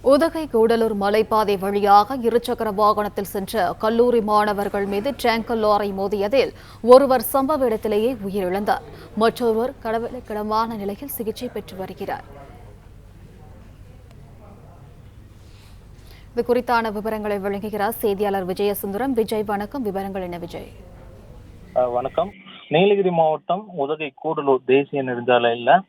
உதகை கூடலூர் மலைப்பாதை வழியாக இருசக்கர வாகனத்தில் சென்ற கல்லூரி மாணவர்கள் மீது டேங்கர் லாரி மோதியதில் ஒருவர் சம்பவ இடத்திலேயே உயிரிழந்தார். மற்றொருவர் கவலைக்கிடமான நிலையில் சிகிச்சை பெற்று வருகிறார். இது குறித்தான விவரங்களை வழங்குகிறார் செய்தியாளர் விஜயசுந்தரம். விஜய், வணக்கம். விவரங்கள் என்ன விஜய்? வணக்கம். நீலகிரி மாவட்டம் உதகை கூடலூர் தேசிய நெடுஞ்சாலையில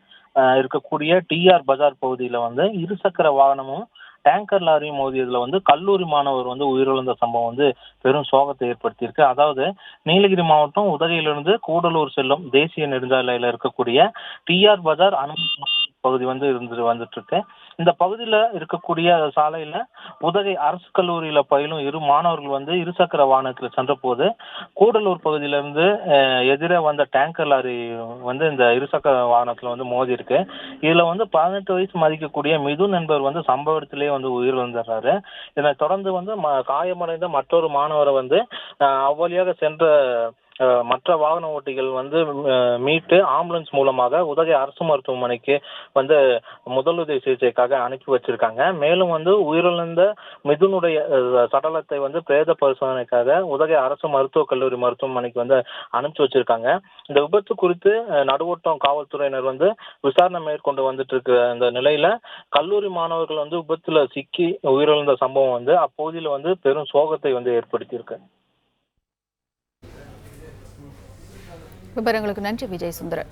இருக்கக்கூடிய டிஆர் பஜார் பகுதியில இருசக்கர வாகனமும் டேங்கர் லாரியும் மோதியதுல கல்லூரி மாணவர் உயிரிழந்த சம்பவம் பெரும் சோகத்தை ஏற்படுத்தியிருக்கு. அதாவது நீலகிரி மாவட்டம் உதகையிலிருந்து கூடலூர் செல்லும் தேசிய நெடுஞ்சாலையில இருக்கக்கூடிய டிஆர் பஜார் பகுதி வந்துட்டு இருக்கு. இந்த பகுதியில இருக்கக்கூடிய சாலையில உதகை அரசு கல்லூரியில பயிலும் இரு மாணவர்கள் இருசக்கர வாகனத்தில் சென்ற போது கூடலூர் பகுதியிலிருந்து எதிரே வந்த டேங்கர் லாரி இந்த இருசக்கர வாகனத்துல மோதி இருக்கு. இதுல 18 வயசு மதிக்கக்கூடிய மிதுன் என்பவர் சம்பவ இடத்திலேயே உயிரிழந்தாரு. இதனை தொடர்ந்து காயமடைந்த மற்றொரு மாணவரை அவ்வழியாக சென்ற மற்ற வாகன ஓட்டிகள் மீட்டு ஆம்புலன்ஸ் மூலமாக உதகை அரசு மருத்துவமனைக்கு முதலுதவி சிகிச்சைக்காக அனுப்பி வச்சிருக்காங்க. மேலும் உயிரிழந்த மிதுனுடைய சடலத்தை பிரேத பரிசோதனைக்காக உதகை அரசு மருத்துவக் கல்லூரி மருத்துவமனைக்கு அனுப்பிச்சு வச்சிருக்காங்க. இந்த விபத்து குறித்து நடுவோட்டம் காவல்துறையினர் விசாரணை மேற்கொண்டு வந்துட்டு இருக்க இந்த நிலையில கல்லூரி மாணவர்கள் விபத்துல சிக்கி உயிரிழந்த சம்பவம் அப்பகுதியில பெரும் சோகத்தை ஏற்படுத்தியிருக்கு. விவரங்களுக்கு நன்றி விஜய் சுந்தரன்.